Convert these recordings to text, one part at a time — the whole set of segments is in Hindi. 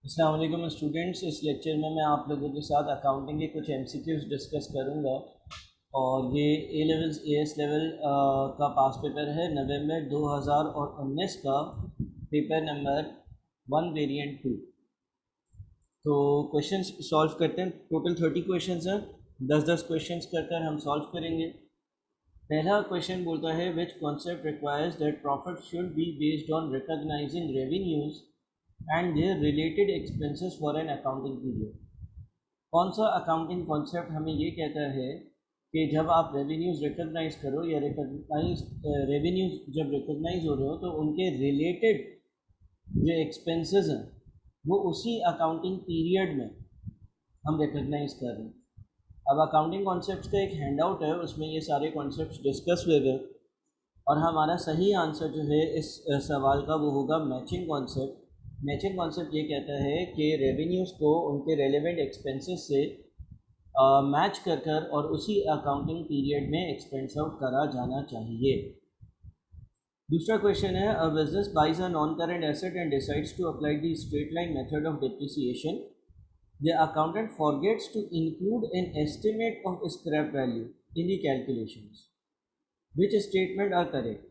अस्सलाम वालेकुम स्टूडेंट्स। इस लेक्चर में मैं आप लोगों के साथ अकाउंटिंग के कुछ एमसीक्यूज़ डिस्कस करूंगा और ये ए लेवल्स एएस लेवल का पास पेपर है नवंबर 2019 का, पेपर नंबर 1 वेरिएंट 2। तो क्वेश्चंस सॉल्व करते हैं। टोटल 30 क्वेश्चंस हैं, 10-10 क्वेश्चंस कर कर हम सॉल्व करेंगे। पहला क्वेश्चन बोलता है which concept requires that profit should be based on recognising revenues and their related expenses for an accounting period. कौन सा अकाउंटिंग कॉन्सेप्ट हमें ये कहता है कि जब आप रेवेन्यूज़ रिकॉग्नाइज करो या रिकॉग्नाइज रेवेन्यूज़ जब रिकॉग्नाइज हो रहे हो तो उनके रिलेटेड जो एक्सपेंसेस हैं वो उसी अकाउंटिंग पीरियड में हम रिकॉग्नाइज कर रहे हैं। अब अकाउंटिंग कॉन्सेप्ट्स का एक हैंड आउट है, उसमें ये सारे कॉन्सेप्ट्स डिस्कस हुए हैं और हमारा सही आंसर जो है इस सवाल का वो होगा मैचिंग कॉन्सेप्ट। मैचिंग कॉन्सेप्ट ये कहता है कि रेवेन्यूज़ को उनके रेलेवेंट एक्सपेंसेस से मैच कर कर और उसी अकाउंटिंग पीरियड में एक्सपेंस आउट करा जाना चाहिए। दूसरा क्वेश्चन है a business buys a non current asset and decides to apply the straight line method of depreciation. The accountant forgets to include an estimate of scrap value in the calculations. Which statement are correct?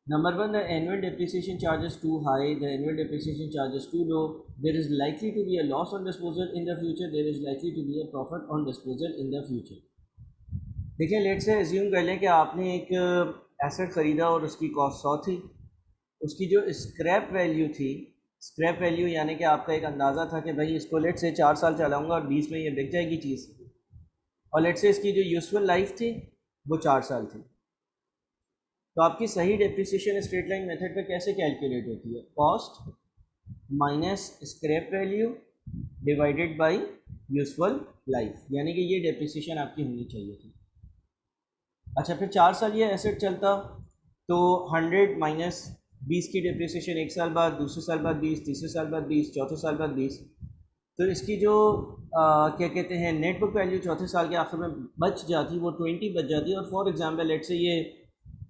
Number one, the annual depreciation charge is too high, the annual depreciation charge is too low, there is likely to be a loss on disposal in the future, there is likely to be a profit on disposal in the future. देखिए, लेट से एज्यूम कर लें कि आपने एक एसेट ख़रीदा और उसकी कॉस्ट 100 थी। उसकी जो स्क्रैप वैल्यू थी, स्क्रैप वैल्यू यानी कि आपका एक अंदाज़ा था कि भाई इसको लेट से 4 साल चलाऊँगा और 20 में ये बिक जाएगी चीज़, और लेट से इसकी जो यूजफुल लाइफ थी वो 4 साल थी। तो आपकी सही डेप्रिसिएशन स्ट्रेट लाइन मेथड पे कैसे कैलकुलेट होती है? Cost minus scrap value divided by useful life, यानी कि ये डेप्रिसिएशन आपकी होनी चाहिए थी। अच्छा, फिर 4 साल ये एसेट चलता तो 100 माइनस 20 की डेप्रिसिएशन 1 साल बाद, दूसरे साल बाद 20, तीसरे साल बाद 20, चौथे साल बाद 20। तो इसकी जो क्या कहते हैं नेट बुक वैल्यू चौथे साल के आखिर में बच जाती, वो 20 बच जाती। और फॉर एग्जांपल लेट से ये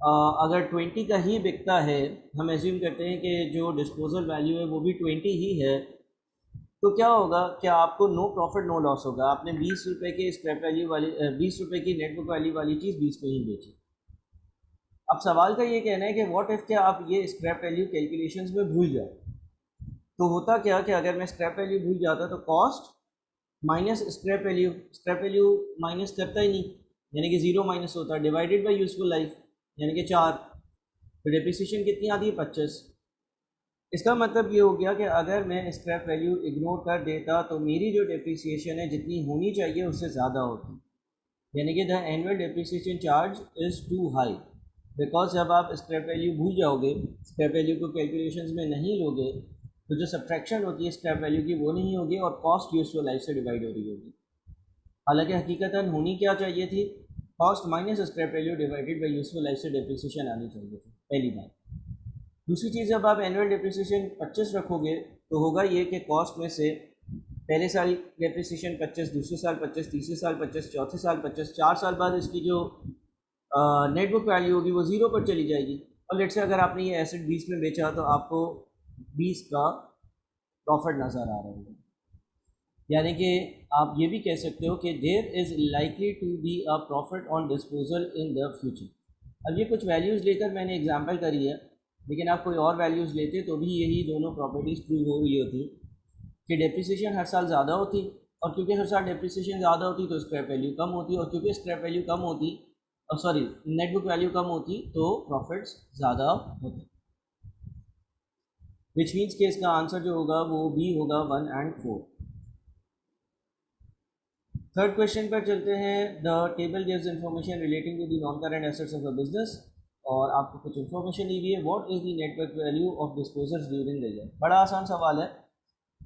अगर 20 का ही बिकता है, हम एज्यूम करते हैं कि जो डिस्पोजल वैल्यू है वो भी 20 ही है, तो क्या होगा? क्या आपको नो प्रॉफिट नो लॉस होगा? आपने 20 रुपये के स्क्रैप वैल्यू वाली 20 रुपये की नेट बुक वैल्यू वाली चीज़ 20 पे ही बेची। अब सवाल का ये कहना है कि व्हाट इफ़ क्या आप ये स्क्रैप वैल्यू कैलकुलेशंस में भूल जाओ, तो होता क्या कि अगर मैं स्क्रैप वैल्यू भूल जाता तो cost minus scrap value, scrap value minus करता ही नहीं, यानी कि ज़ीरो माइनस होता है, डिवाइडेड बाय यूजफुल लाइफ यानी कि 4। तो डेप्रिसिएशन कितनी आती है? 25। इसका मतलब ये हो गया कि अगर मैं स्क्रैप वैल्यू इग्नोर कर देता तो मेरी जो डेप्रिसिएशन है जितनी होनी चाहिए उससे ज़्यादा होती, यानी कि the annual depreciation charge is too high. Because जब आप स्क्रैप वैल्यू भूल जाओगे, स्क्रैप वैल्यू को कैलकुलेशंस में नहीं लोगे, तो जो सब्ट्रैक्शन होती है स्क्रैप वैल्यू की वो नहीं होगी और कॉस्ट यूजफुल लाइफ से डिवाइड हो रही होगी। हालांकि हकीकतन होनी क्या चाहिए थी? Cost minus scrap value divided by useful life से डेप्रिसिएशन आनी चाहिए थी, पहली बात। दूसरी चीज़, जब आप एनुअल डेप्रिसिएशन 25 रखोगे तो होगा ये कि कॉस्ट में से पहले साल डेप्रिसिएशन 25, दूसरे साल 25, तीसरे साल 25, चौथे साल 25, 4 साल बाद इसकी जो नेट बुक वैल्यू होगी वो ज़ीरो पर चली जाएगी। और लेट से अगर आपने ये एसेट 20 में बेचा तो आपको 20 का प्रॉफिट नज़र आ रहा होगा, यानी कि आप ये भी कह सकते हो कि there is likely to be a profit on disposal in the future. अब ये कुछ वैल्यूज़ लेकर मैंने एग्जांपल करी है, लेकिन आप कोई और वैल्यूज़ लेते तो भी यही दोनों प्रॉपर्टीज़ प्रूव हो रही होती कि डेप्रिसिएशन हर साल ज़्यादा होती, और क्योंकि हर साल डेप्रिसिएशन ज़्यादा होती तो स्क्रैप वैल्यू कम होती, और क्योंकि स्क्रैप वैल्यू कम होती, सॉरी नेट बुक वैल्यू कम होती, तो प्रॉफिट्स ज़्यादा होते। विच मीन्स कि इसका आंसर जो होगा वो भी होगा 1 एंड 4। थर्ड क्वेश्चन पर चलते हैं। The table gives information relating to the non current assets of a business, और आपको कुछ इन्फॉर्मेशन दी हुई है। What is the net worth value of disposals during the year? बड़ा आसान सवाल है।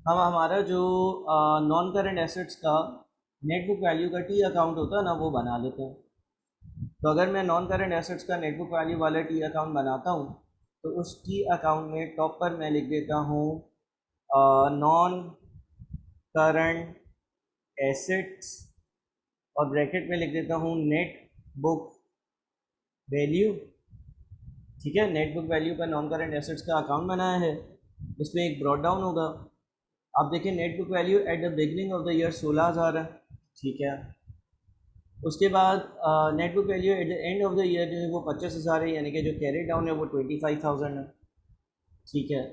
हम हमारा जो नॉन करंट एसेट्स का नेट बुक वैल्यू का टी अकाउंट होता है ना, वो बना लेते हैं। तो अगर मैं नॉन करंट एसेट्स का नेट बुक वैल्यू वाला टी अकाउंट बनाता हूँ तो उस टी अकाउंट में टॉप पर मैं लिख देता हूँ नॉन करंट एसेट्स, और ब्रैकेट में लिख देता हूँ नेट बुक वैल्यू। ठीक है, नेट बुक वैल्यू का नॉन करंट एसेट्स का अकाउंट बनाया है, इसमें एक ब्रॉड डाउन होगा। आप देखें net book value at the beginning of the year 16,000 है, ठीक है। उसके बाद net book value at the end of the year जो है वो 25,000 है, यानी कि जो कैरी डाउन है वो 25,000 है, ठीक है।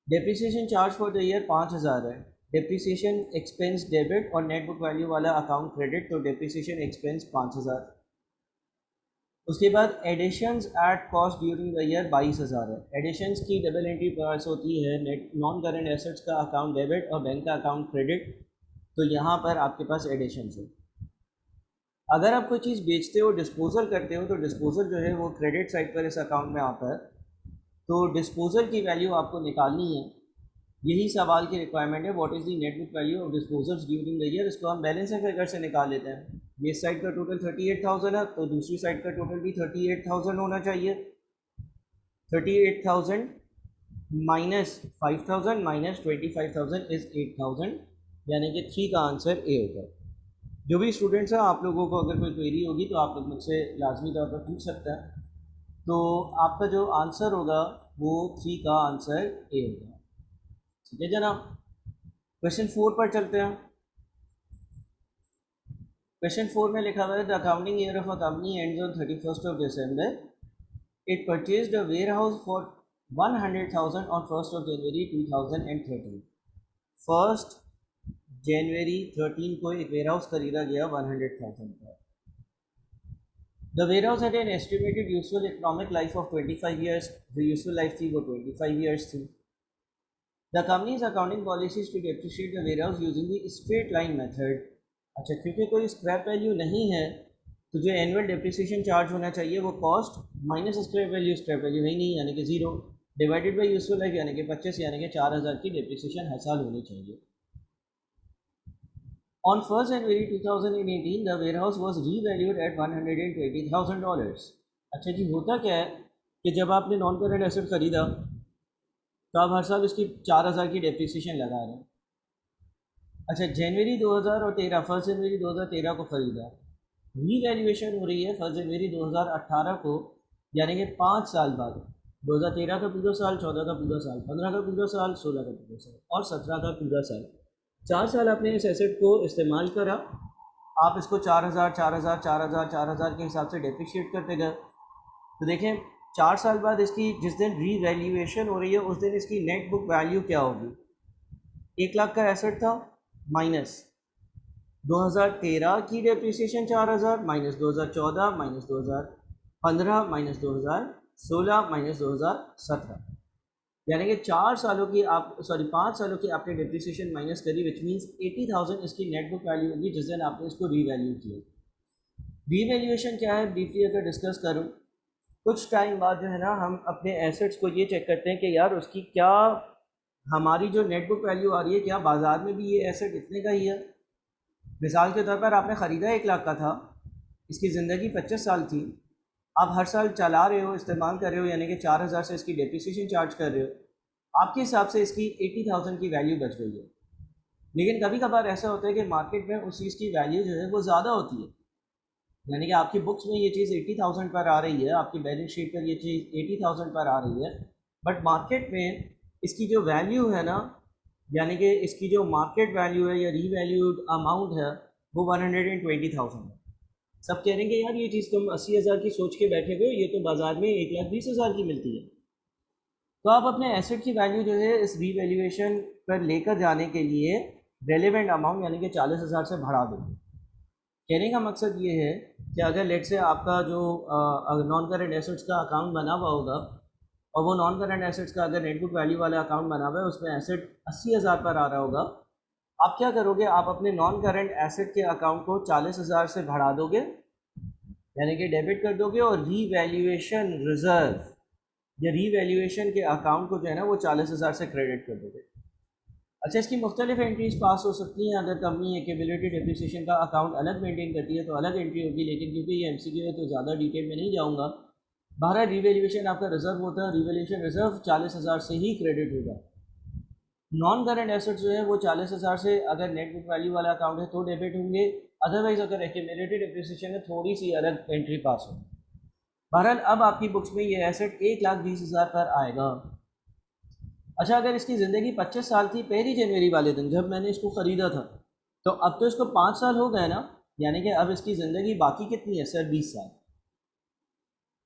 Depreciation charge for the year 5,000 है। डेप्रिसिएशन एक्सपेंस डेबिट और नेट बुक वैल्यू वाला अकाउंट क्रेडिट, तो डेप्रिसिएशन एक्सपेंस 5,000। उसके बाद additions at cost during the year 22,000 है। एडिशंस की डबल एंट्री पास होती है नेट नॉन करेंट एसेट्स का अकाउंट डेबिट और बैंक का अकाउंट क्रेडिट, तो यहाँ पर आपके पास एडिशंस है। अगर आप कोई चीज़ बेचते हो, डिस्पोजल करते हो, तो डिस्पोजल जो है वो क्रेडिट साइड पर इस अकाउंट में आता है, तो डिस्पोजल की वैल्यू आपको निकालनी है। यही सवाल की रिक्वायरमेंट है, what is the net book value of disposals during the year. इसको हम बैलेंस फिगर से निकाल लेते हैं। ये साइड का टोटल 38,000 है, तो दूसरी साइड का टोटल भी 38,000 होना चाहिए। 38,000 माइनस 5,000 माइनस 25,000 इज़ 8,000, यानी कि 3 का आंसर ए होगा। जो भी स्टूडेंट्स हैं, आप लोगों को अगर कोई क्वेरी होगी तो आप लोग मुझसे लाजमी तौर पर पूछ सकते हैं। तो आपका जो आंसर होगा वो 3 का आंसर ए होगा, ठीक है जनाब। क्वेश्चन 4 पर चलते हैं। क्वेश्चन 4 में लिखा हुआ है the accounting year of a company ends on 31st of December. It purchased a warehouse for 100,000 on 1st of January 2013. 1st जनवरी 13 को एक वेयर हाउस खरीदा गया 100,000 का। The warehouse had an estimated useful economic life of 25 years. जो यूजफुल लाइफ थी वो 25 ईयर्स थी। The company's accounting policies to depreciate the warehouse using the straight line method. अच्छा, क्योंकि कोई स्क्रैप वैल्यू नहीं है तो जो एनुअल डेप्रिसिएशन चार्ज होना चाहिए वो कॉस्ट माइनस स्क्रैप वैल्यू है ही नहीं, यानी कि 0 डिवाइडेड बाई यूजफुल लाइफ, यानी कि 25, यानी कि 4,000 की डेप्रिसिएशन हर साल होनी चाहिए। On 1st January 2018, the warehouse was revalued at $120,000. अच्छा जी, होता क्या है कि जब आपने नॉन करेंट एसेट खरीदा तो आप हर साल उसकी 4,000 की डेप्रिसिएशन लगा रहे हैं। अच्छा, जनवरी 2013, 1 जनवरी 2013 को ख़रीदा, रीवैल्यूएशन हो रही है 1 जनवरी 2018 को, यानी कि 5 साल बाद। 2013 का पूरा साल, 14 का पूरा साल, 15 का पूरा साल, 16 का पूरा साल और 17 का पूरा साल। 4 साल आपने इस एसेट को इस्तेमाल करा, आप इसको 4,000 4,000 4,000 4,000 के हिसाब से डेप्रिशिएट करते गए। तो देखें 4 साल बाद इसकी जिस दिन रीवैल्यूएशन हो रही है उस दिन इसकी नेट बुक वैल्यू क्या होगी। 1 लाख का एसेट था, माइनस 2013 की depreciation 4,000, minus 2014, minus 2015, minus 2016, minus 2017, यानी कि 5 सालों की आपने डेप्रिसिएशन माइनस करी, विच मीन्स 80,000 इसकी नेट बुक वैल्यू होगी जिस दिन आपने इसको रीवैल्यू किया। रीवैल्यूएशन क्या है, ब्रीफली अगर डिस्कस करूँ, कुछ टाइम बाद जो है ना हम अपने एसेट्स को ये चेक करते हैं कि यार उसकी क्या, हमारी जो नेट बुक वैल्यू आ रही है, क्या बाज़ार में भी ये एसेट इतने का ही है। मिसाल के तौर पर आपने ख़रीदा 1 लाख का था, इसकी ज़िंदगी 25 साल थी, आप हर साल चला रहे हो, इस्तेमाल कर रहे हो, यानी कि 4,000 से इसकी डेप्रिसिएशन चार्ज कर रहे हो, आपके हिसाब से इसकी 80,000 की वैल्यू बच गई है। लेकिन कभी कभार ऐसा होता है कि मार्केट में उस चीज़ की वैल्यू जो है वो ज़्यादा होती है, यानी कि आपकी बुक्स में ये चीज़ 80,000 पर आ रही है, आपकी बैलेंस शीट पर ये चीज़ 80,000 पर आ रही है, बट मार्केट में इसकी जो वैल्यू है ना, यानी कि इसकी जो मार्केट वैल्यू है या रीवैल्यूड अमाउंट है वो 120,000 है। सब कह रहे हैं कि यार ये चीज़ तुम 80,000 की सोच के बैठे हुए हो, ये तो बाज़ार में 1,20,000 की मिलती है। तो आप अपने एसेट की वैल्यू जो है इस रीवैल्यूएशन पर लेकर जाने के लिए रेलेवेंट अमाउंट यानी कि 40,000 से बढ़ा देंगे। कहने का मकसद ये है कि अगर लेट से आपका जो नॉन करेंट एसेट्स का अकाउंट बना हुआ होगा और वो नॉन करेंट एसेट्स का अगर नेट बुक वैल्यू वाला अकाउंट बना हुआ है, उसमें एसेट 80,000 पर आ रहा होगा, आप क्या करोगे, आप अपने नॉन करेंट एसेट के अकाउंट को 40,000 से बढ़ा दोगे, यानी कि डेबिट कर दोगे, और रीवैल्यूएशन रिजर्व या रीवैल्यूएशन के अकाउंट को जो है ना वो 40,000 से क्रेडिट कर दोगे। अच्छा, इसकी मुख्तलिफ एंट्रीज पास हो सकती हैं। अगर कंपनी एक्यूमुलेटेड डेप्रिसिएशन का अकाउंट अलग मेंटेन करती है तो अलग एंट्री होगी, लेकिन क्योंकि ये एमसीक्यू है तो ज़्यादा डिटेल में नहीं जाऊँगा। बहरहाल रीवैल्यूएशन आपका रिजर्व होता है, रीवैल्यूएशन रिजर्व 40,000 से ही क्रेडिट होगा। नॉन करंट एसेट्स जो है वो 40,000 से अगर नेट बुक वैल्यू वाला अकाउंट है तो डेबिट होंगे, अदरवाइज अगर एक्यूमुलेटेड डेप्रिसिएशन है थोड़ी सी अलग एंट्री पास होगी। बहरहाल अब आपकी बुक्स में ये एसेट 1,20,000 पर आएगा। अच्छा, अगर इसकी ज़िंदगी 25 साल थी 1 जनवरी वाले दिन जब मैंने इसको ख़रीदा था, तो अब तो इसको 5 साल हो गए ना, यानी कि अब इसकी ज़िंदगी बाकी कितनी है सर? 20 साल।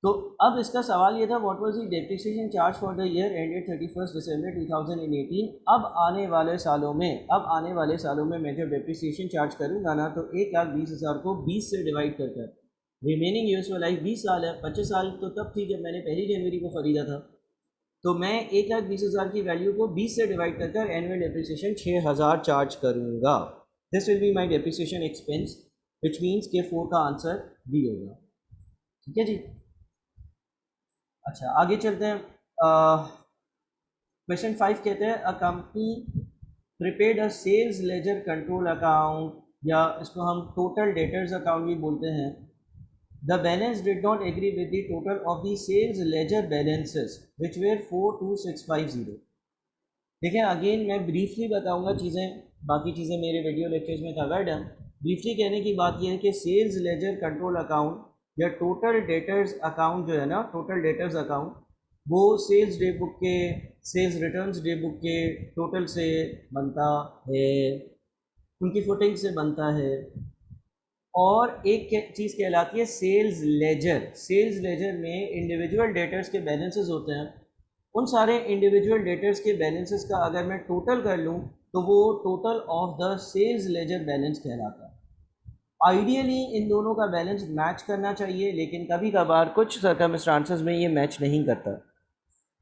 तो अब इसका सवाल ये था, what was the depreciation charge for the year ended 31 दिसंबर 2018। अब आने वाले सालों में मैं जब डेप्रिसिएशन चार्ज करूंगा ना, तो 1,20,000 को 20 से डिवाइड कर कर रिमेनिंग यूजफुल लाइफ 20 साल है। 25 साल तो तब थी जब मैंने 1 जनवरी को ख़रीदा था, तो मैं 1,20,000 की वैल्यू को 20 से डिवाइड कर कर एनुअल डेप्रिसिएशन 6,000 चार्ज करूँगा। This will be my depreciation expense, which means के 4 का आंसर बी होगा। ठीक है जी। अच्छा, आगे चलते हैं। क्वेश्चन 5 कहते हैं, a company prepared a sales ledger control account, या इसको हम टोटल डेटर्स अकाउंट भी बोलते हैं। The balance did not agree with the total of the sales ledger balances which were 42650। देखिए, अगेन मैं ब्रीफली बताऊंगा चीज़ें, बाकी चीज़ें मेरे वीडियो लेक्चर्स में कवर्ड हैं। ब्रीफली कहने की बात यह है कि सेल्स लेजर कंट्रोल अकाउंट या टोटल डेटर्स अकाउंट जो है ना, टोटल डेटर्स अकाउंट, वो सेल्स डे बुक के, सेल्स रिटर्न्स डे बुक के टोटल से बनता है, उनकी फुटिंग से बनता है। और एक चीज़ कहलाती है सेल्स लेजर। सेल्स लेजर में इंडिविजुअल डेटर्स के बैलेंसेस होते हैं। उन सारे इंडिविजुअल डेटर्स के बैलेंसेस का अगर मैं टोटल कर लूँ, तो वो total of the sales ledger balance कहलाता है। आइडियली इन दोनों का बैलेंस मैच करना चाहिए, लेकिन कभी कभार कुछ सर्कमस्टांसेस में ये मैच नहीं करता।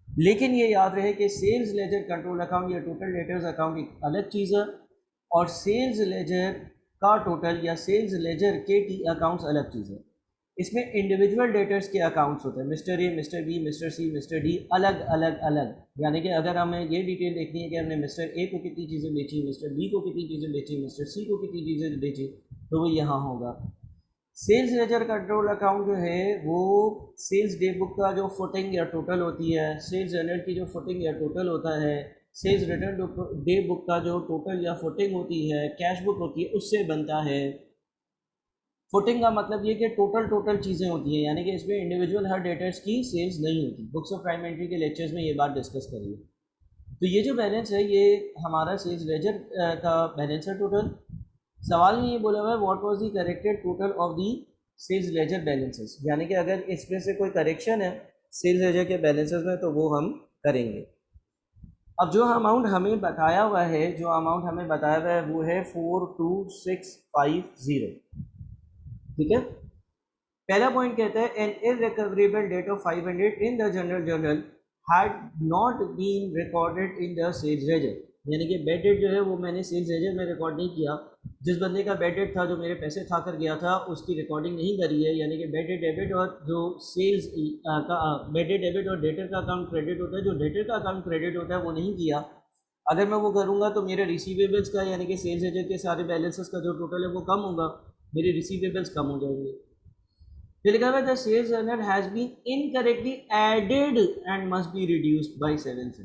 लेकिन ये याद रहे कि सेल्स लेजर कंट्रोल अकाउंट या टोटल डेटर्स अकाउंट एक अलग चीज़ है, और सेल्स लेजर का टोटल या सेल्स लेजर के टी अकाउंट्स अलग चीज़ है। इसमें इंडिविजुअल डेटर्स के अकाउंट्स होते हैं, mister A, mister B, mister C, mister D, अलग अलग अलग। यानी कि अगर हमें ये डिटेल देखनी है कि हमने मिस्टर ए को कितनी चीज़ें बेची, मिस्टर बी को कितनी चीज़ें बेची, मिस्टर सी को कितनी चीज़ें बेची, तो वो यहाँ होगा। सेल्स लेजर कंट्रोल अकाउंट जो है वो सेल्स डे बुक का जो फुटिंग या टोटल होती है, सेल्स जर्नल की जो फुटिंग या टोटल होता है, सेल्स रिटर्न डे बुक का जो टोटल या फुटिंग होती है, कैश बुक होती है, उससे बनता है। फुटिंग का मतलब ये कि टोटल चीज़ें होती हैं, यानी कि इसमें इंडिविजुअल हर डेटर्स की सेल्स नहीं होती। बुक्स ऑफ प्राइम एंट्री के लेक्चर्स में ये बात डिस्कस करिए। तो ये जो बैलेंस है ये हमारा सेल्स लेजर का बैलेंस है टोटल। सवाल में ये बोला हुआ है what was the corrected total of the sales ledger balances, यानी कि अगर इसमें से कोई करेक्शन है सेल्स लेजर के बैलेंसेस में तो वो हम करेंगे। अब जो अमाउंट हमें बताया हुआ है, वो है 42650। ठीक है। पहला पॉइंट कहता है an irrecoverable debt of 500 in the general journal had not been recorded in the sales ledger, यानी कि बेड डेट जो है वो मैंने सेल्स लेजर में रिकॉर्ड नहीं किया। जिस बंदे का बेड डेट था, जो मेरे पैसे खा कर गया था, उसकी रिकॉर्डिंग नहीं करी है, यानी कि बेड डेट डेबिट और जो सेल्स का बेड डेट डेबिट और डेटर का अकाउंट क्रेडिट होता है, जो डेटर का अकाउंट क्रेडिट होता है वो नहीं किया। अगर मैं वो करूँगा तो मेरे रिसीवेबल्स का, यानी कि सेल्स लेजर के सारे बैलेंसेस का जो टोटल है वो कम होगा, मेरे रिसीवेबल्स कम हो जाएंगे। फिर लिखा हुआ है the sales journal has been incorrectly added and must be reduced by 760।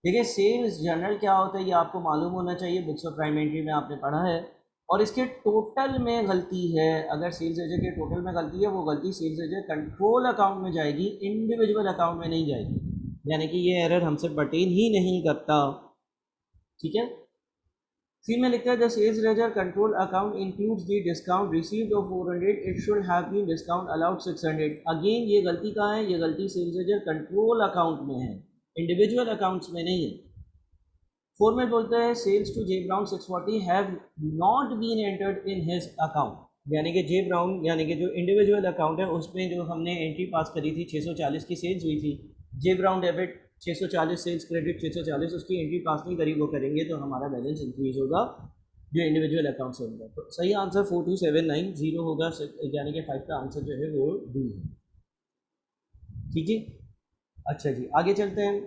देखिए, सेल्स जर्नल क्या होता है ये आपको मालूम होना चाहिए, बुक्स ऑफ प्राइम एंट्री में आपने पढ़ा है। और इसके टोटल में गलती है, अगर सेल्स लेजर के टोटल में गलती है, वो गलती सेल्स लेजर कंट्रोल अकाउंट में जाएगी, इंडिविजुअल अकाउंट में नहीं जाएगी, यानी कि ये एरर हमसे पर्टेन ही नहीं करता। ठीक है। सी में लिखता है the sales ledger control account includes the discount received of 400, it should have been discount allowed 600। Again ये गलती कहाँ है? ये गलती सेल्स लेजर कंट्रोल अकाउंट में है, इंडिविजुअल अकाउंट्स में नहीं है। 4 में बोलता है sales to J Brown 640 have not been entered in his account, यानी कि जे ब्राउन, यानी कि जो इंडिविजुअल अकाउंट है उसमें जो हमने एंट्री पास करी थी 640 की सेल्स हुई थी, जे ब्राउन डेबिट 640, सेल्स क्रेडिट 640, उसकी एंट्री पास नहीं करी, वो करेंगे तो हमारा बैलेंस इंक्रीज होगा जो इंडिविजुअल अकाउंट से होगा। तो सही आंसर 42790 होगा, यानी कि 5 का आंसर जो है वो डी है। ठीक है। अच्छा जी, आगे चलते हैं।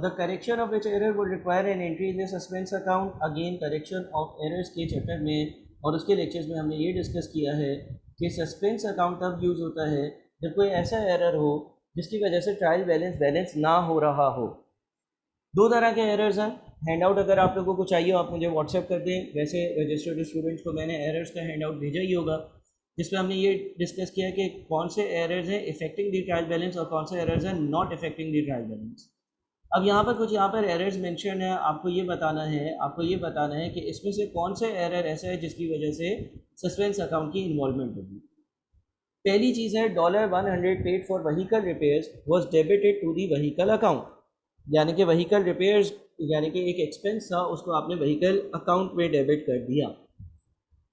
The correction of which error would require an entry in the suspense account. Again correction of errors के चैप्टर में और उसके लेक्चर्स में हमने ये डिस्कस किया है कि सस्पेंस अकाउंट तब यूज़ होता है जब कोई ऐसा एरर हो जिसकी वजह से ट्रायल बैलेंस ना हो रहा हो। दो तरह के एरर्स हैं। हैंड आउट अगर आप लोगों को चाहिए आप मुझे व्हाट्सएप कर दें, वैसे रजिस्टर्ड स्टूडेंट्स को मैंने एरर्स का हैंड आउट भेजा ही होगा, जिसमें हमने ये डिस्कस किया कि कौन से एरर्स हैं इफेक्टिंग द ट्रायल बैलेंस और कौन से एरर्स हैं not affecting the trial balance. अब यहाँ पर कुछ यहाँ पर एरर्स मेंशन है, आपको ये बताना है कि इसमें से कौन से एरर ऐसा है जिसकी वजह से सस्पेंस अकाउंट की इन्वॉल्वमेंट होगी। पहली चीज़ है $100 paid for vehicle repairs was debited to the vehicle account, यानी कि व्हीकल रिपेयर्स यानी कि एक एक्सपेंस था, उसको आपने व्हीकल अकाउंट में डेबिट कर दिया।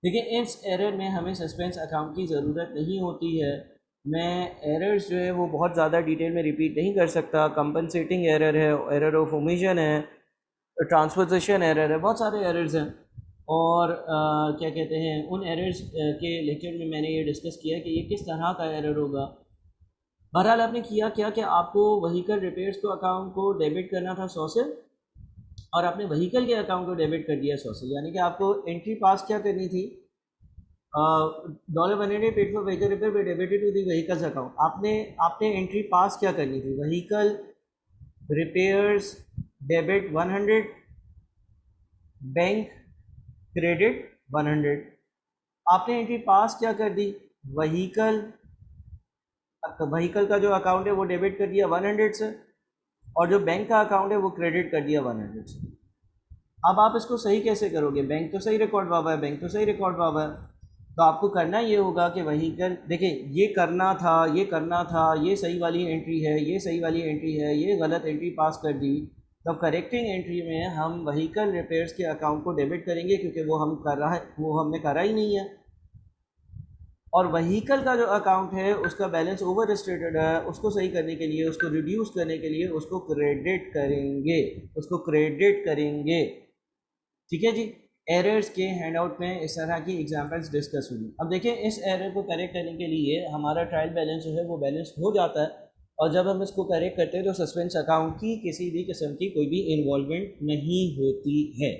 देखिए इस एरर में हमें सस्पेंस अकाउंट की ज़रूरत नहीं होती है। मैं एरर्स जो है वो बहुत ज़्यादा डिटेल में रिपीट नहीं कर सकता। कंपनसेटिंग एरर है, एरर ऑफ ओमिशन है, ट्रांसपोजिशन एरर है, बहुत सारे एरर्स हैं। और क्या कहते हैं, उन एरर्स के लेक्चर में मैंने ये डिस्कस किया कि ये किस तरह का एरर होगा। बहरहाल आपने किया क्या कि आपको व्हीकल रिपेयर्स को अकाउंट को डेबिट करना था 100 से, और आपने व्हीकल के अकाउंट को डेबिट कर दिया 100 से, यानी कि आपको एंट्री पास क्या करनी थी, $100 paid for vehicle repair be debited to the vehicles account. आपने एंट्री पास क्या करनी थी, vehicle repairs debit 100, bank credit 100। आपने एंट्री पास क्या कर दी, व्हीकल का जो अकाउंट है वो डेबिट कर दिया 100 से, और जो बैंक का अकाउंट है वो क्रेडिट कर दिया 100 से। अब आप इसको सही कैसे करोगे, बैंक तो सही रिकॉर्ड हुआ है, तो आपको करना ये होगा कि व्हीकल, देखिए ये करना था, ये सही वाली एंट्री है, ये गलत एंट्री पास कर दी। तब करेक्टिंग एंट्री में हम व्हीकल रिपेयर्स के अकाउंट को डेबिट करेंगे, क्योंकि वो हमने करा ही नहीं है। और व्हीकल का जो अकाउंट है उसका बैलेंस ओवर स्टेटेड है, उसको सही करने के लिए, उसको रिड्यूस करने के लिए उसको क्रेडिट करेंगे। ठीक है जी। एरर्स के हैंडआउट में इस तरह की एग्जांपल्स डिस्कस हुई। अब देखिए इस एरर को करेक्ट करने के लिए हमारा ट्रायल बैलेंस जो है वो बैलेंस हो जाता है, और जब हम इसको करेक्ट करते हैं तो सस्पेंस अकाउंट की किसी भी किस्म की कोई भी इन्वॉल्वमेंट नहीं होती है।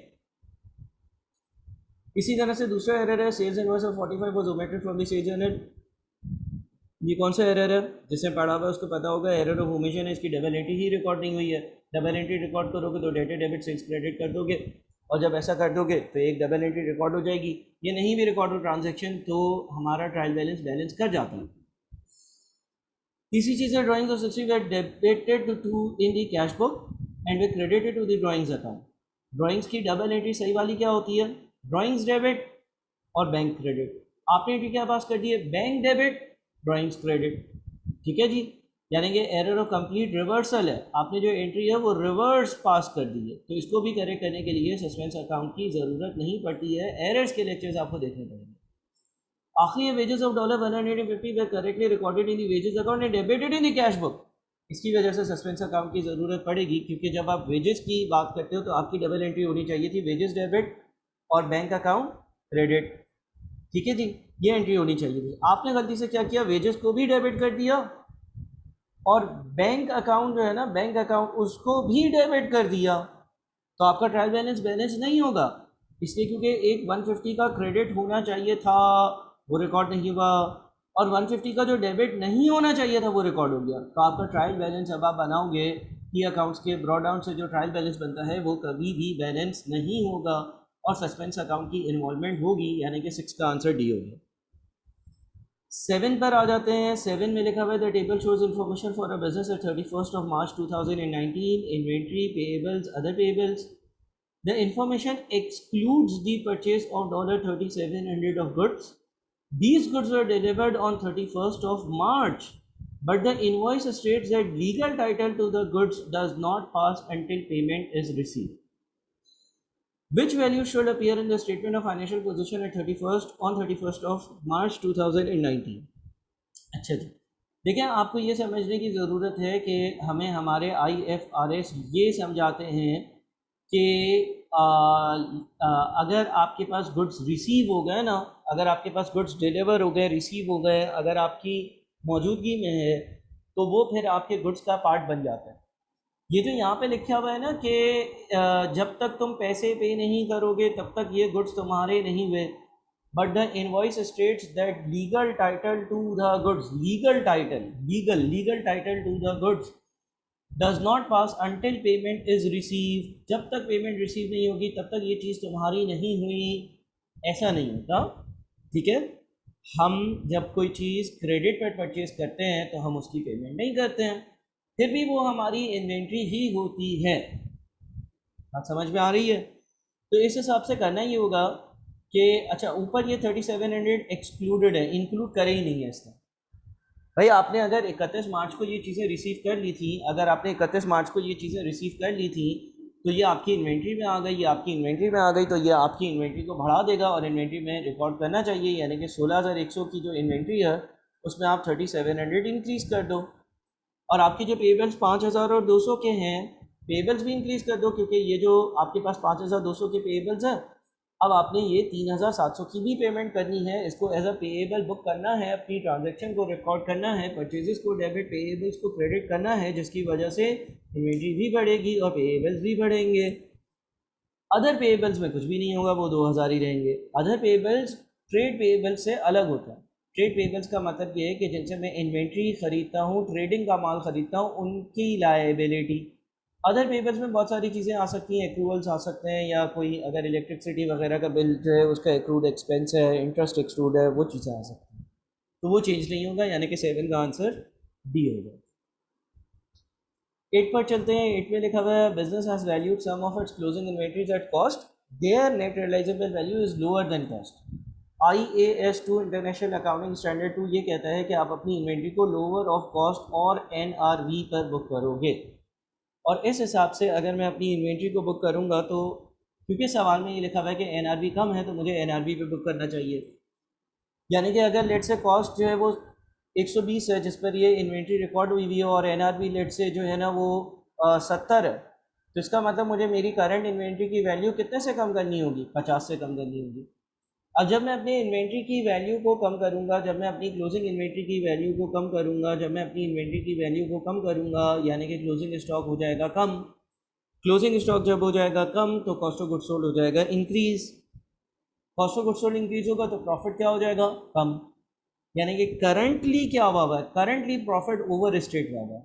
इसी तरह से दूसरा एरर है sales invoice of 45 was omitted from the sales unit. ये कौन सा एरर है, जिसने पढ़ा हुआ है उसको पता होगा। एरर ऑफ ओमिशन है, इसकी डबल एंट्री ही रिकॉर्ड नहीं हुई है। डबल एंट्री रिकॉर्ड करोगे तो डेबिट डेबिट सेल्स क्रेडिट कर दोगे, और जब ऐसा कर दोगे तो एक डबल एंट्री रिकॉर्ड हो जाएगी। ये नहीं भी रिकॉर्ड हो ट्रांजैक्शन तो हमारा ट्रायल बैलेंस कर जाता है। तीसरी चीज़ है drawings of 60 were debited to in the cash book and were credited to the drawings account. Drawings की डबल एंट्री सही वाली क्या होती है, ड्राइंग्स डेबिट और बैंक क्रेडिट। आपने एंट्री क्या पास कर दी है, बैंक डेबिट ड्राइंग्स क्रेडिट। ठीक है जी, यानी कि एरर ऑफ कंप्लीट रिवर्सल है, आपने जो एंट्री है वो रिवर्स पास कर दी है। तो इसको भी करेक्ट करने के लिए सस्पेंस अकाउंट की ज़रूरत नहीं पड़ती है। एरर्स के लेक्चर्स आपको देखने पड़ेंगे। आखिरी wages of $150 way correctly recorded in the wages account and debited in the cash book. इसकी वजह से सस्पेंस अकाउंट की ज़रूरत पड़ेगी, क्योंकि जब आप वेजेस की बात करते हो तो आपकी डबल एंट्री होनी चाहिए थी, वेजेस डेबिट और बैंक अकाउंट क्रेडिट। ठीक है जी, ये एंट्री होनी चाहिए थी। आपने गलती से क्या किया, वेजेस को भी डेबिट कर दिया और बैंक अकाउंट जो है ना, बैंक अकाउंट उसको भी डेबिट कर दिया, तो आपका ट्रायल बैलेंस नहीं होगा। इसलिए क्योंकि एक 150 का क्रेडिट होना चाहिए था, वो रिकॉर्ड नहीं हुआ, और 150 का जो डेबिट नहीं होना चाहिए था वो रिकॉर्ड हो गया। तो आपका ट्रायल बैलेंस जब आप बनाओगे की अकाउंट्स के ब्रॉड डाउन से जो ट्रायल बैलेंस बनता है वो कभी भी बैलेंस नहीं होगा, और सस्पेंस अकाउंट की इन्वॉल्वमेंट होगी, यानी कि 6 का आंसर डी होगा। 7 पर आ जाते हैं। 7 में लिखा हुआ है the table shows information for a business at 31st of March 2019, inventory, payables, other payables. The information excludes the purchase of $3,700 of goods. These goods were delivered on 31st of March, but the invoice states that legal title to the goods does not pass until payment is received. Which value should appear in the statement of financial position at 31st of March 2019? अच्छा जी, देखिए आपको ये समझने की ज़रूरत है कि हमें हमारे IFRS ये समझाते हैं कि अगर आपके पास गुड्स रिसीव हो गए ना, अगर आपके पास गुड्स डिलीवर हो गए, रिसीव हो गए, अगर आपकी मौजूदगी में है, तो वो फिर आपके गुड्स का पार्ट बन जाता है। ये जो यहाँ पे लिखा हुआ है ना कि जब तक तुम पैसे पे नहीं करोगे तब तक ये गुड्स तुम्हारे नहीं हुए, but the invoice states that legal title to the goods, legal title to the goods does not pass until payment is receive. जब तक पेमेंट रिसीव नहीं होगी तब तक ये चीज़ तुम्हारी नहीं हुई, ऐसा नहीं होता। ठीक है, हम जब कोई चीज़ क्रेडिट पर परचेज करते हैं तो हम उसकी पेमेंट नहीं करते हैं, फिर भी वो हमारी इन्वेंट्री ही होती है। बात समझ में आ रही है? तो इस हिसाब से करना ये होगा कि अच्छा ऊपर ये 3700 एक्सक्लूडेड है, इंक्लूड करे ही नहीं है इसका। भाई आपने अगर 31 मार्च को ये चीज़ें रिसीव कर ली थी, अगर आपने 31 मार्च को ये चीज़ें रिसीव कर ली थी तो ये आपकी इन्वेंट्री में आ गई, ये आपकी इन्वेंट्री में आ गई, तो ये आपकी इन्वेंट्री को बढ़ा देगा और इन्वेंट्री में रिकॉर्ड करना चाहिए, यानी कि 16,100 की जो इन्वेंट्री है उसमें आप 3700 इंक्रीज़ कर दो। और आपकी जो पेबल्स 5,200 के हैं, पेबल्स भी इंक्रीज़ कर दो, क्योंकि ये जो आपके पास 5,200 के पेबल्स हैं, अब आपने ये 3,700 की भी पेमेंट करनी है, इसको एज अ पेएबल बुक करना है, अपनी ट्रांजैक्शन को रिकॉर्ड करना है, परचेजेस को डेबिट, पेएबल्स को क्रेडिट करना है, जिसकी वजह से इन्वेंट्री भी बढ़ेगी और पेएबल्स भी बढ़ेंगे। अदर पेएबल्स में कुछ भी नहीं होगा, वो 2,000 ही रहेंगे। अदर पेएबल्स ट्रेड पेएबल्स से अलग होता है। ट्रेड पेएबल्स का मतलब ये है कि जिनसे मैं इन्वेंट्री ख़रीदता हूँ, ट्रेडिंग का माल ख़रीदता हूँ, उनकी लायबिलिटी। अदर पेपर्स में बहुत सारी चीज़ें आ सकती हैं, एक्रूवल्स आ सकते हैं, या कोई अगर इलेक्ट्रिसिटी वगैरह का बिल जो है उसका एक्रूड एक्सपेंस है, इंटरेस्ट एक्सक्लूड है, वो चीज़ें आ सकती हैं, तो वो चेंज नहीं होगा, यानी कि 7 का आंसर डी होगा। 8 पर चलते हैं। 8 में लिखा हुआ है business has valued some of its closing inventories at cost, their net realisable value is lower than cost. IAS2 international accounting standard 2 ये कहता है कि आप अपनी इन्वेंट्री को लोअर ऑफ कॉस्ट और NRV पर बुक करोगे। और इस हिसाब से अगर मैं अपनी इन्वेंट्री को बुक करूंगा तो, क्योंकि सवाल में ये लिखा हुआ है कि NRV कम है, तो मुझे NRV पे बुक करना चाहिए। यानी कि अगर लेट से कॉस्ट जो है वो 120 है जिस पर ये इन्वेंट्री रिकॉर्ड हुई हुई है, और NRV लेट से जो है ना वो 70 है, तो इसका मतलब मुझे मेरी करंट इन्वेंट्री की वैल्यू कितने से कम करनी होगी? 50 से कम करनी होगी। अब जब मैं अपनी इन्वेंट्री की वैल्यू को कम करूंगा, जब मैं अपनी क्लोजिंग इन्वेंट्री की वैल्यू को कम करूंगा, जब मैं अपनी इन्वेंट्री की वैल्यू को कम करूंगा, यानी कि क्लोजिंग स्टॉक हो जाएगा कम। क्लोजिंग स्टॉक जब हो जाएगा कम तो कॉस्ट ऑफ गुड्स सोल्ड हो जाएगा increase. Cost of goods sold increase होगा तो प्रॉफिट क्या हो जाएगा? कम। यानी कि करंटली क्या हुआ है? करंटली प्रॉफिट ओवर स्टेट हुआ है।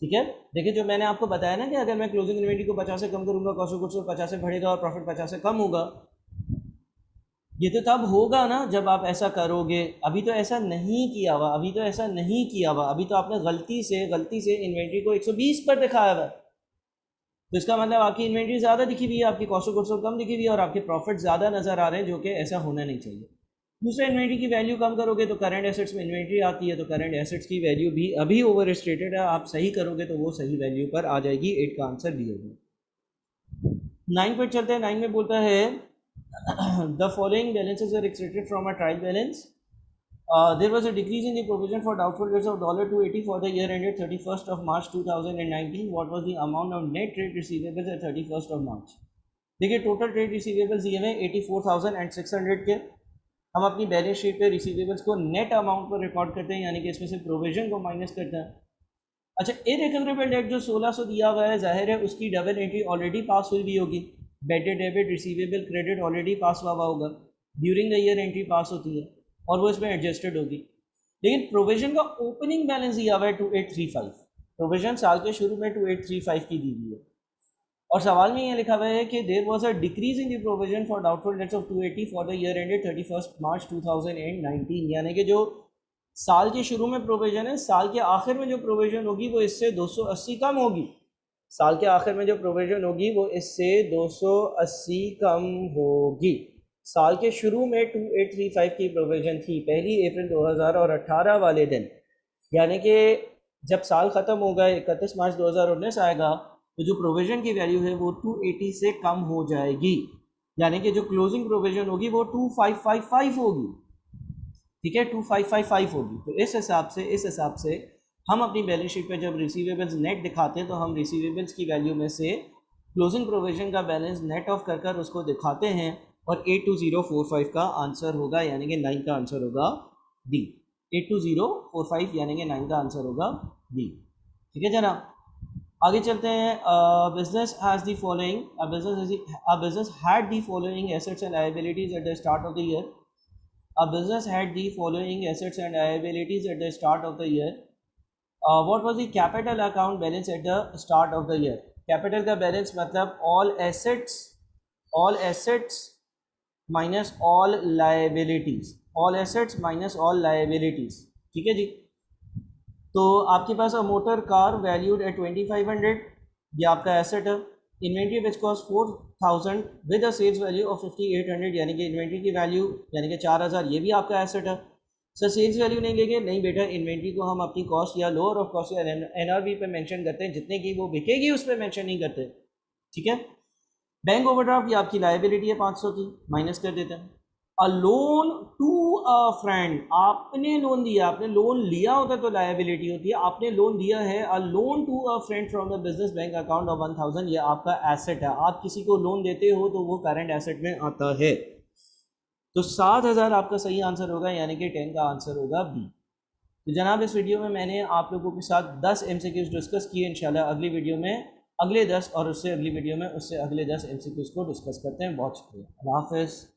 ठीक है, देखिए जो मैंने आपको बताया ना कि अगर मैं क्लोजिंग इन्वेंट्री को 50 से कम करूंगा, कॉस्ट ऑफ गुड्स सोल्ड 50 से बढ़ेगा और प्रॉफिट 50 से कम होगा। ये तो तब होगा ना जब आप ऐसा करोगे। अभी तो ऐसा नहीं किया हुआ, अभी तो ऐसा नहीं किया हुआ, अभी तो आपने गलती से इन्वेंट्री को 120 पर दिखाया हुआ। तो इसका मतलब आपकी इन्वेंट्री ज़्यादा दिखी हुई है, आपकी कॉस्ट ऑफ गुड्स सोल्ड कम दिखी हुई है, और आपके प्रॉफिट ज़्यादा नज़र आ रहे हैं, जो कि ऐसा होना नहीं चाहिए। दूसरा, इन्वेंट्री की वैल्यू कम करोगे तो करंट एसेट्स में इन्वेंट्री आती है, तो करंट एसेट्स की वैल्यू भी अभी ओवर स्टेटेड है, आप सही करोगे तो वो सही वैल्यू पर आ जाएगी। 8 का आंसर बी होगा। 9 पर चलते हैं। 9 में बोलता है the following balances are extracted from a trial balance. There was a decrease in the provision for doubtful debts of $280 for the year ended 31st of March 2019. What was the amount of net trade receivables at 31st of March? देखिए टोटल ट्रेड रिसीवेबल्स दिए हुए 84,600 के। हम अपनी बैलेंस शीट पे रिसीवेबल्स को नेट अमाउंट पर रिकॉर्ड करते हैं, यानी कि इसमें से प्रोविजन को माइनस करते हैं। अच्छा, इरेकवरेबल डेट जो 1600 दिया हुआ है, जाहिर है उसकी डबल एंट्री ऑलरेडी पास हुई भी होगी। बेटेड debit receivable credit already pass हुआ होगा, during the year entry pass होती है और वो इसमें एडजस्टेड होगी। लेकिन प्रोविजन का ओपनिंग बैलेंस दिया हुआ है 2835। प्रोविजन साल के शुरू में 2835 की दी हुई है, और सवाल में ये लिखा हुआ है कि there was a decrease in the provision for doubtful debts of 280 for the year ended 31 March 2019। यानी कि जो साल के शुरू में प्रोविजन है, साल के आखिर में जो प्रोविजन होगी वो इससे 280 कम होगी। साल के आखिर में जो प्रोविजन होगी वो इससे 280 कम होगी। साल के शुरू में 2835 की प्रोविजन थी 1 अप्रैल 2018 वाले दिन, यानी कि जब साल ख़त्म होगा 31 मार्च 2019 आएगा तो जो प्रोविजन की वैल्यू है वो 280 से कम हो जाएगी, यानी कि जो क्लोजिंग प्रोविजन होगी वो 2555 होगी। ठीक है, 2555 होगी। तो इस हिसाब से हम अपनी बैलेंस शीट पे जब रिसीवेबल्स नेट दिखाते हैं तो हम रिसीवेबल्स की वैल्यू में से क्लोजिंग प्रोविजन का बैलेंस नेट ऑफ कर कर उसको दिखाते हैं, और 82045 का आंसर होगा, यानी कि 9 का आंसर होगा डी। 82045 यानी कि 9 का आंसर होगा डी। ठीक है जनाब, आगे चलते हैं। Business has the following, business had the following assets and liabilities at the start of the year. A business had the following assets and liabilities at the start of the year. What was the capital account balance at the start of the year? Capital का balance मतलब all assets minus all liabilities, all assets minus all liabilities। ठीक है जी। तो आपके पास a motor car valued at 2500, ये आपका एसेट है। Inventory which cost 4000 with a sales value of 5800, यानी कि इन्वेंट्री की वैल्यू यानी कि 4000, ये भी आपका एसेट है। सर सेल्स वैल्यू नहीं लेंगे, नहीं बेटा, इन्वेंट्री को हम अपनी कॉस्ट या लोअर ऑफ कॉस्ट या एनआरवी पे मेंशन करते हैं, जितने की वो बिकेगी उस पर मेंशन नहीं करते, ठीक है। बैंक ओवरड्राफ्ट ये आपकी लायबिलिटी है 500 की, माइनस कर देते हैं। अ लोन टू अ फ्रेंड, आपने लोन दिया, आपने लोन लिया होता तो लायबिलिटी होती है, आपने लोन दिया है। A loan to a friend from the business bank account of 1000, ये आपका एसेट है। आप किसी को लोन देते हो तो वो करंट एसेट में आता है। तो 7000 आपका सही आंसर होगा, यानी कि 10 का आंसर होगा बी। तो जनाब इस वीडियो में मैंने आप लोगों के साथ 10 एमसीक्यूज डिस्कस किए। इंशाल्लाह अगली वीडियो में अगले 10 और उससे अगली वीडियो में उससे अगले 10 एमसीक्यूज को डिस्कस करते हैं। बहुत शुक्रिया, अल्लाह हाफ़िज़।